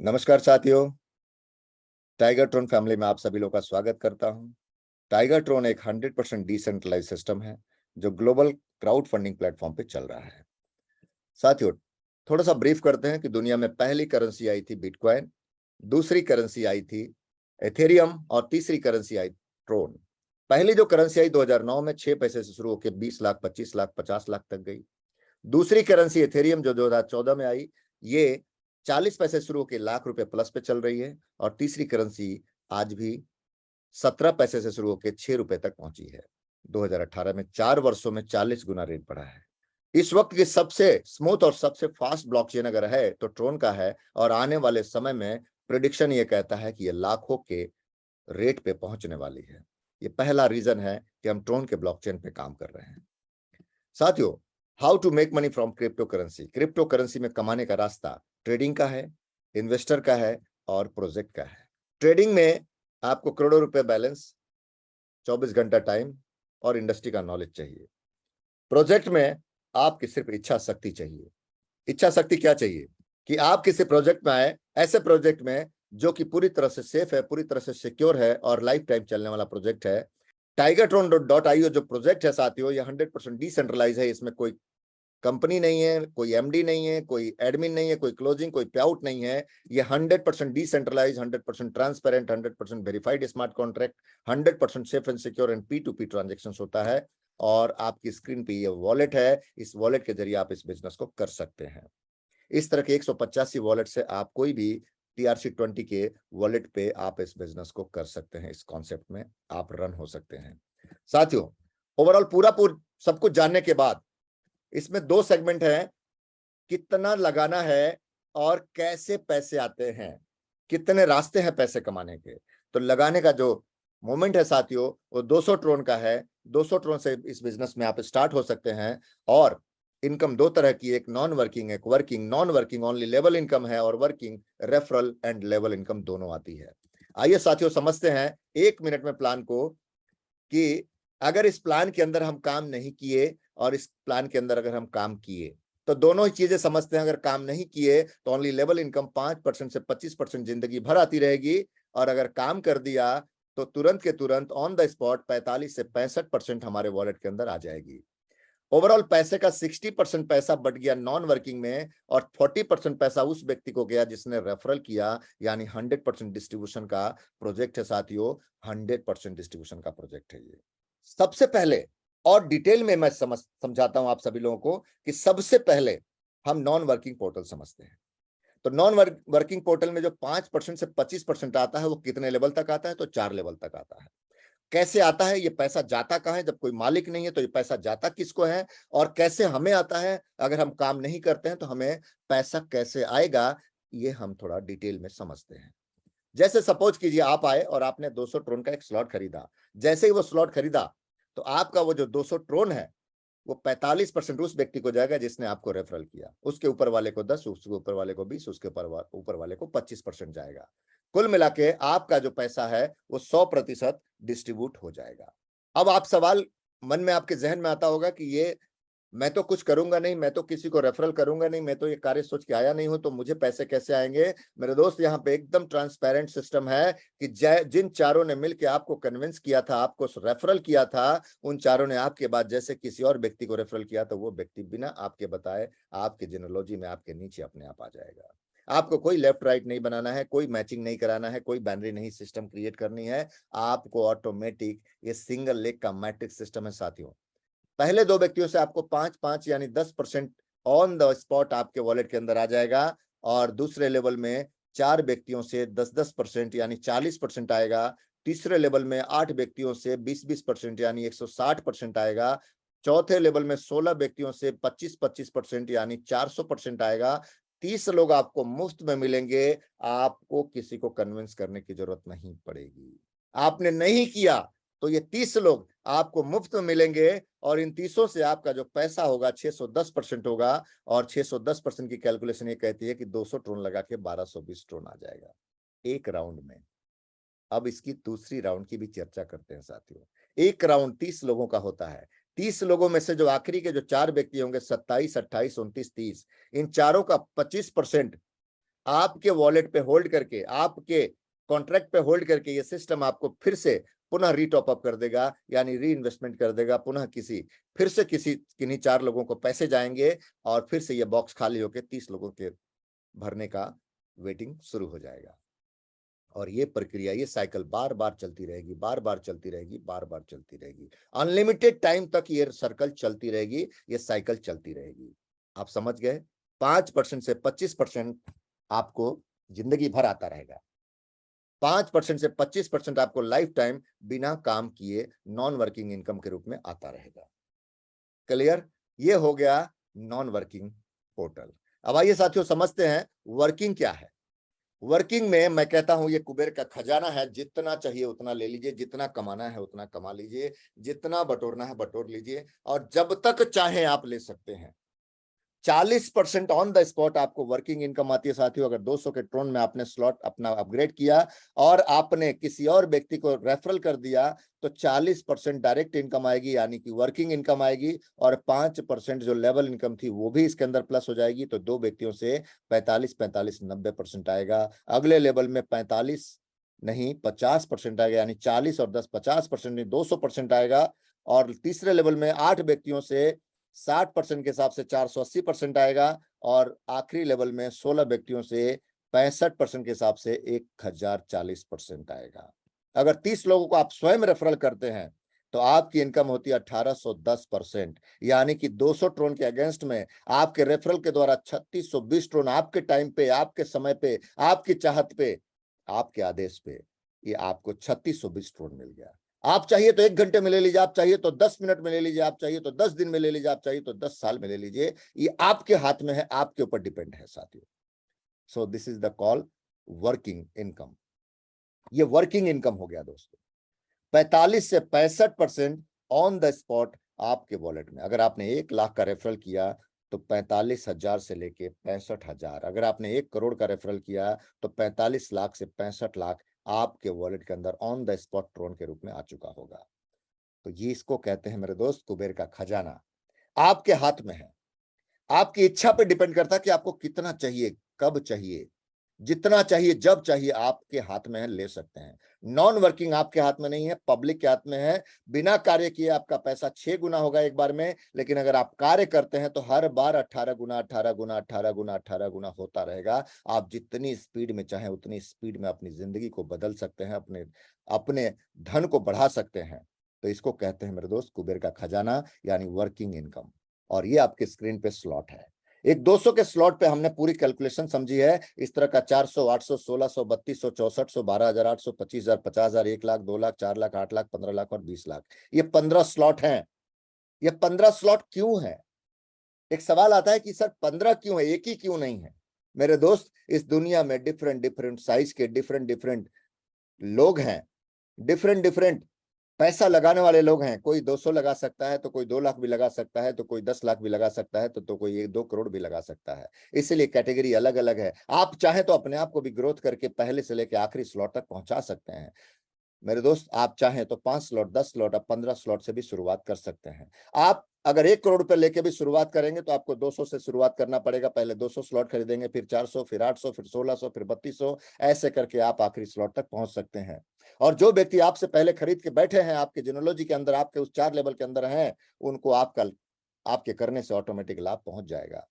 नमस्कार साथियों, tiger ट्रोन family में आप सभी लोगों का स्वागत करता हूं। टाइगर ट्रोन एक 100% डिसेंट्रलाइज सिस्टम है जो ग्लोबल क्राउड फंडिंग प्लेटफॉर्म पे चल रहा है। साथियों, थोड़ा सा ब्रीफ करते हैं कि दुनिया में पहली करेंसी आई थी बिटकॉइन, दूसरी करेंसी आई थी एथेरियम और तीसरी करेंसी आई ट्रोन। पहली जो करेंसी आई 2009 में 6 पैसे से शुरू होकर 20 लाख, 25 लाख, 50 लाख तक गई। दूसरी करेंसी एथेरियम जो 2014 में आई, ये 40 पैसे शुरू होकर लाख रुपए प्लस पे चल रही है। और तीसरी करेंसी आज भी 17 पैसे से शुरू होकर 6 रुपए तक पहुंची है। 2018 में 4 वर्षों में 40 गुना रेट बढ़ा है। इस वक्त की सबसे स्मूथ और सबसे फास्ट ब्लॉकचेन अगर है तो ट्रोन का है, और आने वाले समय में प्रिडिक्शन ये कहता है कि ये लाखों के रेट पे पहुंचने वाली है। ये पहला रीजन है कि हम ट्रोन के ब्लॉकचेन पे काम कर रहे हैं। साथियों, how to make money from crypto currency. Crypto currency में कमाने का रास्ता ट्रेडिंग का है, इन्वेस्टर का है और प्रोजेक्ट का है। ट्रेडिंग में आपको करोड़ों रुपए बैलेंस, 24 घंटा टाइम और इंडस्ट्री का नॉलेज चाहिए। प्रोजेक्ट में आपकी सिर्फ इच्छा शक्ति चाहिए। इच्छा शक्ति क्या चाहिए कि आप किसी प्रोजेक्ट में आए, ऐसे प्रोजेक्ट में जो कि पूरी तरह से सेफ है, पूरी तरह से सिक्योर है और लाइफ टाइम चलने वाला प्रोजेक्ट है। tigertron.io जो प्रोजेक्ट है साथियों, ये 100% डिसेंट्रलाइज है। इसमें कोई कंपनी नहीं है, कोई एमडी नहीं है, कोई एडमिन नहीं है, कोई क्लोजिंग, कोई पे आउट नहीं है। ये 100% decentralise, 100% transparent, 100% verified smart contract, 100% safe and secure and P2P transaction होता है। और आपकी स्क्रीन पे ये वॉलेट है, इस वॉलेट के जरिए आप इस बिजनेस को कर सकते हैं। इस तरह के 185 वॉलेट से आप कोई भी TRC20 के वॉलेट पे आप इस बिजनेस को कर सकते हैं। इस कॉन्सेप्ट में आप रन हो सकते हैं। साथियों, ओवरऑल पूरा सब कुछ जानने के बाद इसमें 2 सेगमेंट हैं। कितना लगाना है और कैसे पैसे आते हैं, कितने रास्ते हैं पैसे कमाने के। तो लगाने का जो मोमेंट है साथियों, वो 200 ट्रोन का है। 200 ट्रोन से इस बिजनेस में आप स्टार्ट हो सकते हैं। और इनकम 2 तरह की, एक नॉन वर्किंग, एक working. Non working only level income है और working referral and level income दोनों आती है। आइए साथियों समझते हैं 1 मिनट में प्लान को, कि अगर इस प्लान के अंदर हम काम नहीं किए और इस प्लान के अंदर अगर हम काम किए, तो दोनों ही चीजें समझते हैं। अगर काम नहीं किए तो ओनली लेवल इनकम 5% से 25% जिंदगी भर आती रहेगी, और अगर काम कर दिया तो तुरंत के तुरंत ऑन द स्पॉट 45 से 65% हमारे वॉलेट के अंदर आ जाएगी। ओवरऑल पैसे का 60% पैसा बट गया नॉन वर्किंग में, और 40% पैसा उस व्यक्ति को गया जिसने रेफरल किया। यानी 100% डिस्ट्रीब्यूशन का प्रोजेक्ट है साथियों। 100% डिस्ट्रीब्यूशन का प्रोजेक्ट है ये। सबसे पहले और डिटेल में मैं समझाता हूं आप सभी लोगों को कि सबसे पहले हम नॉन वर्किंग पोर्टल समझते हैं। तो नॉन वर्किंग पोर्टल में जो 5% से 25% आता है, वो कितने लेवल तक आता है? तो 4 लेवल तक आता है। कैसे आता है? ये पैसा जाता कहां है? जब कोई मालिक नहीं है तो ये पैसा जाता किसको है? और कैसे हमें आता है? अगर हम काम नहीं करते हैं तो हमें पैसा कैसे आएगा? ये हम थोड़ा डिटेल में समझते हैं। जैसे सपोज कीजिए आप आए और आपने 200 ट्रोन का एक स्लॉट खरीदा। जैसे ही वो स्लॉट खरीदा तो आपका वो जो 200 ट्रोन है, वो 45% उस व्यक्ति को जाएगा जिसने आपको रेफरल किया। उसके ऊपर वाले को 10, उसके ऊपर वाले को 20, उसके ऊपर वाले को 25% जाएगा। कुल मिला के आपका जो पैसा है वो 100% डिस्ट्रीब्यूट हो जाएगा। अब आप सवाल मन में आपके जहन में आता होगा कि ये मैं तो कुछ करूंगा नहीं, मैं तो किसी को रेफरल करूंगा नहीं, मैं तो ये कार्य सोच के आया नहीं हूं, तो मुझे पैसे कैसे आएंगे? मेरे दोस्त, यहाँ पे एकदम ट्रांसपेरेंट सिस्टम है कि जिन चारों ने मिलकर आपको कन्विंस किया था, आपको रेफरल किया था, उन चारों ने आपके बाद जैसे किसी और व्यक्ति को रेफरल किया, तो वो व्यक्ति बिना आपके बताए आपके जेनोलॉजी में आपके नीचे अपने आप आ जाएगा। आपको कोई लेफ्ट राइट नहीं बनाना है, कोई मैचिंग नहीं कराना है, कोई बाइनरी नहीं सिस्टम क्रिएट करनी है। आपको ऑटोमेटिक ये सिंगल लेग का मैट्रिक्स सिस्टम है साथियों। पहले 2 व्यक्तियों से आपको 5-5 यानी 10% ऑन द स्पॉट आपके वॉलेट के अंदर आ जाएगा, और दूसरे लेवल में 4 व्यक्तियों से 10-10% यानी 40% आएगा। तीसरे लेवल में 8 व्यक्तियों से 20-20% यानी 160% आएगा। चौथे लेवल में 16 व्यक्तियों से 25-25% यानी 400% आएगा। 30 लोग आपको मुफ्त में मिलेंगे। आपको किसी को कन्विंस करने की जरूरत नहीं पड़ेगी। आपने नहीं किया तो ये 30 लोग आपको मुफ्त में मिलेंगे, और इन 30 से आपका जो पैसा होगा 610% होगा। और 610% की कैलकुलेशन ये कहती है कि 200 ट्रोन लगा के 1220 ट्रोन आ जाएगा एक राउंड में। अब इसकी दूसरी राउंड की भी चर्चा करते हैं साथियों। एक राउंड 30 लोगों का होता है। 30 लोगों में से जो आखिरी के जो 4 व्यक्ति होंगे, 27, 28, 29, 30, इन चारों का 25% आपके वॉलेट पे होल्ड करके, आपके कॉन्ट्रैक्ट पे होल्ड करके ये सिस्टम आपको फिर से पुनः रीटॉप अप कर देगा, यानी री इन्वेस्टमेंट कर देगा। पुनः फिर से किन्हीं 4 लोगों को पैसे जाएंगे और फिर से ये बॉक्स खाली होकर 30 लोगों के भरने का वेटिंग शुरू हो जाएगा। और ये प्रक्रिया, ये साइकिल बार बार चलती रहेगी, बार बार चलती रहेगी, बार बार चलती रहेगी। अनलिमिटेड टाइम तक ये सर्कल चलती रहेगी, ये साइकिल चलती रहेगी। आप समझ गए? 5% से 25% आपको जिंदगी भर आता रहेगा। 5% से 25% आपको लाइफ टाइम बिना काम किए नॉन वर्किंग इनकम के रूप में आता रहेगा। क्लियर? ये हो गया नॉन वर्किंग पोर्टल। अब आइए साथियों समझते हैं वर्किंग क्या है। वर्किंग में मैं कहता हूं ये कुबेर का खजाना है, जितना चाहिए उतना ले लीजिए, जितना कमाना है उतना कमा लीजिए, जितना बटोरना है बटोर लीजिए, और जब तक चाहे आप ले सकते हैं। 40% ऑन द स्पॉट आपको वर्किंग इनकम आती है साथियों। अगर 200 के ट्रोन में आपने स्लॉट अपना अपग्रेड किया और आपने किसी और व्यक्ति को रेफरल कर दिया तो 40% डायरेक्ट इनकम आएगी, यानी कि वर्किंग इनकम आएगी, और 5% जो लेवल इनकम थी वो भी इसके अंदर प्लस हो जाएगी। तो 2 व्यक्तियों से 45 90% आएगा। अगले लेवल में 45 नहीं 50% आएगा, यानी 40 और 10 50% नहीं 200% आएगा। और तीसरे लेवल में 8 व्यक्तियों से 60% के हिसाब से 480% आएगा। और आखिरी लेवल में 16 व्यक्तियों से 65% के हिसाब से 1040% आएगा। अगर 30 लोगों को आप स्वयं रेफरल करते हैं तो आपकी इनकम होती है 1810%, यानी कि 200 ट्रोन के अगेंस्ट में आपके रेफरल के द्वारा 3620 ट्रोन आपके टाइम पे, आपके समय पे, आपकी चाहत पे, आपके आदेश पे, ये आपको 3620 ट्रोन मिल गया। आप चाहिए तो 1 घंटे में ले लीजिए, आप चाहिए तो 10 मिनट में ले लीजिए, आप चाहिए तो 10 दिन में ले लीजिए, आप चाहिए तो 10 साल में ले लीजिए। ये आपके हाथ में है, आपके ऊपर डिपेंड है साथियों। So this is the call working income. ये वर्किंग इनकम हो गया दोस्तों। 45 से 65% ऑन द स्पॉट आपके वॉलेट में। अगर आपने 1 लाख का रेफरल किया तो 45,000 से लेके 65,000। अगर आपने 1 करोड़ का रेफरल किया तो 45 लाख से 65 लाख आपके वॉलेट के अंदर ऑन द स्पॉट ट्रोन के रूप में आ चुका होगा। तो ये इसको कहते हैं मेरे दोस्त कुबेर का खजाना। आपके हाथ में है, आपकी इच्छा पे डिपेंड करता है कि आपको कितना चाहिए, कब चाहिए, जितना चाहिए, जब चाहिए, आपके हाथ में है, ले सकते हैं। नॉन वर्किंग आपके हाथ में नहीं है, पब्लिक के हाथ में है। बिना कार्य किए आपका पैसा 6 गुना होगा एक बार में, लेकिन अगर आप कार्य करते हैं तो हर बार 18 गुना 18 गुना 18 गुना 18 गुना होता रहेगा। आप जितनी स्पीड में चाहें उतनी स्पीड में अपनी जिंदगी को बदल सकते हैं, अपने अपने धन को बढ़ा सकते हैं। तो इसको कहते हैं मेरे दोस्त कुबेर का खजाना, यानी वर्किंग इनकम। और ये आपके स्क्रीन पे स्लॉट है। एक 200 के स्लॉट पे हमने पूरी कैलकुलेशन समझी है। इस तरह का 400, 800, 1600, 3200, 6400, 12,800, 25,000, 50,000, 1 लाख, 2 लाख, 4 लाख, 8 लाख, 15 लाख और 20 लाख। ये 15 स्लॉट हैं। ये 15 स्लॉट क्यों है? एक सवाल आता है कि सर 15 क्यों है, एक ही क्यों नहीं है? मेरे दोस्त, इस दुनिया में डिफरेंट डिफरेंट साइज के डिफरेंट डिफरेंट लोग हैं, डिफरेंट डिफरेंट पैसा लगाने वाले लोग हैं। कोई 200 लगा सकता है तो कोई 2 लाख भी लगा सकता है, तो कोई 10 लाख भी लगा सकता है, तो कोई 1-2 करोड़ भी लगा सकता है। इसलिए कैटेगरी अलग अलग है। आप चाहे तो अपने आप को भी ग्रोथ करके पहले से लेकर आखिरी स्लॉट तक पहुंचा सकते हैं। मेरे दोस्त, आप चाहें तो 5 स्लॉट, 10 स्लॉट, आप 15 स्लॉट से भी शुरुआत कर सकते हैं। आप अगर 1 करोड़ रुपए लेके भी शुरुआत करेंगे तो आपको 200 से शुरुआत करना पड़ेगा। पहले 200 स्लॉट खरीदेंगे, फिर 400, फिर 800, फिर 1600, फिर 3200, ऐसे करके आप आखिरी स्लॉट तक पहुंच सकते हैं। और जो व्यक्ति आपसे पहले खरीद के बैठे हैं, आपके जिनोलॉजी के अंदर, आपके उस 4 लेवल के अंदर हैं, उनको आपके करने से ऑटोमेटिक लाभ पहुंच जाएगा।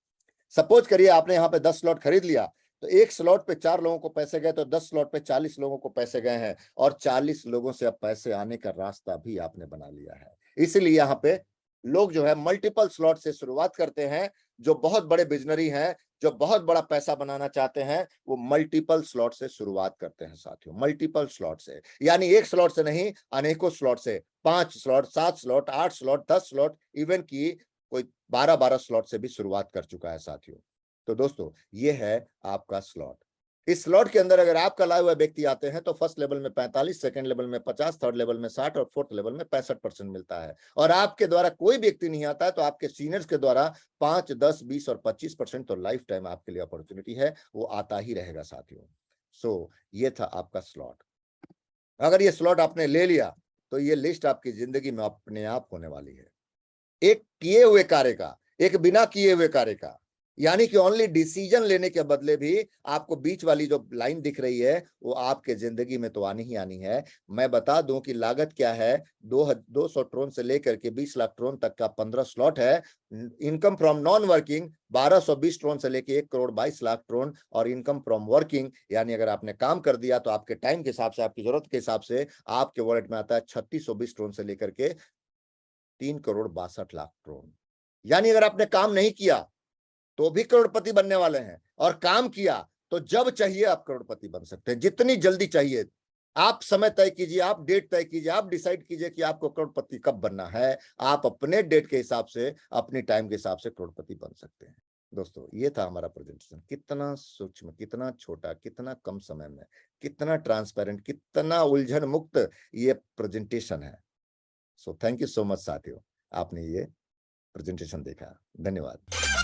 सपोज करिए आपने यहाँ पे 10 स्लॉट खरीद लिया, तो 1 स्लॉट पे 4 लोगों को पैसे गए, तो 10 स्लॉट पे 40 लोगों को पैसे गए हैं, और 40 लोगों से अब पैसे आने का रास्ता भी आपने बना लिया है। इसलिए यहाँ पे लोग जो है मल्टीपल स्लॉट से शुरुआत करते हैं। जो बहुत बड़े बिजनरी हैं, जो बहुत बड़ा पैसा बनाना चाहते हैं, वो मल्टीपल स्लॉट से शुरुआत करते हैं साथियों। मल्टीपल स्लॉट से, यानी 1 स्लॉट से नहीं, अनेकों स्लॉट से। 5 slot, 7 slot, 8 slot, 10 slot, even की कोई 12-12 स्लॉट से भी शुरुआत कर चुका है साथियों। तो दोस्तों, ये है आपका स्लॉट। इस स्लॉट के अंदर अगर आपका लाए हुए व्यक्ति आते हैं तो फर्स्ट लेवल में 45, सेकंड लेवल में 50, थर्ड लेवल में 60 और फोर्थ लेवल में 65% मिलता है। और आपके द्वारा कोई व्यक्ति नहीं आता है तो आपके सीनियर्स के द्वारा 5, 10, 20 और 25% तो लाइफ टाइम आपके लिए अपॉर्चुनिटी है, वो आता ही रहेगा साथियों। सो ये था आपका स्लॉट। अगर ये स्लॉट आपने ले लिया तो ये लिस्ट आपकी जिंदगी में अपने आप होने वाली है। एक किए हुए कार्य का, एक बिना किए हुए कार्य का। यानी कि ओनली डिसीजन लेने के बदले भी आपको बीच वाली जो लाइन दिख रही है वो आपके जिंदगी में तो आनी ही आनी है। मैं बता दूं कि लागत क्या है, 200 ट्रोन से लेकर के 20 लाख ट्रोन तक का 15 स्लॉट है। Income from non working 1220 Tron से लेके 1 करोड़ 22 लाख ट्रोन, और इनकम फ्रॉम वर्किंग यानी अगर आपने काम कर दिया तो आपके टाइम के हिसाब से, आपकी जरूरत के हिसाब से आपके वॉलेट में आता है 3620 ट्रोन से लेकर के 3 करोड़ 62 लाख ट्रोन। यानी अगर आपने काम नहीं किया तो भी करोड़पति बनने वाले हैं, और काम किया तो जब चाहिए आप करोड़पति बन सकते हैं, जितनी जल्दी चाहिए। आप समय तय कीजिए, आप डेट तय कीजिए, आप डिसाइड कीजिए कि आपको करोड़पति कब बनना है। आप अपने डेट के हिसाब से, अपनी टाइम के हिसाब से करोड़पति बन सकते हैं। दोस्तों, ये था हमारा प्रेजेंटेशन। कितना सूक्ष्म, कितना छोटा, कितना कम समय में, कितना ट्रांसपेरेंट, कितना उलझन मुक्त ये प्रेजेंटेशन है। So thank you so much साथियों, आपने ये प्रेजेंटेशन देखा। धन्यवाद।